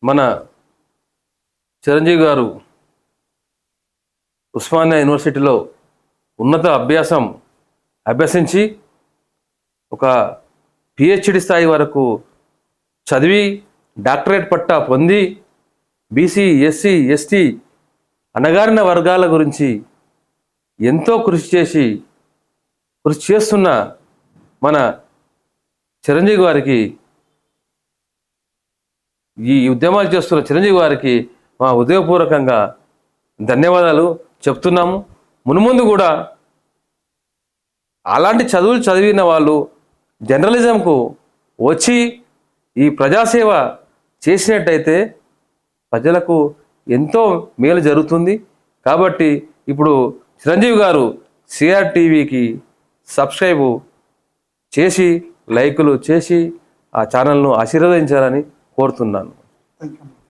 మన చిరంజీవి గారు ఉస్మానియా యూనివర్సిటీలో ఉన్నత అభ్యసించి ఒక పిహెచ్డి స్థాయి వరకు చదివి డాక్టరేట్ పట్టా పొంది బీసీ ఎస్సీ ఎస్టీ అణగారిన వర్గాల గురించి ఎంతో కృషి చేస్తున్న మన చిరంజీవి గారికి, ఈ ఉద్యమాలు చేస్తున్న చిరంజీవి గారికి మా హృదయపూర్వకంగా ధన్యవాదాలు చెప్తున్నాము. మున్ముందు కూడా అలాంటి చదువులు చదివిన వాళ్ళు జర్నలిజంకు వచ్చి ఈ ప్రజాసేవ చేసినట్టయితే ప్రజలకు ఎంతో మేలు జరుగుతుంది. కాబట్టి ఇప్పుడు చిరంజీవి గారు సిఆర్ టీవీకి సబ్స్క్రైబ్ చేసి లైకులు చేసి ఆ ఛానల్ను ఆశీర్వదించాలని కోరుతున్నాను.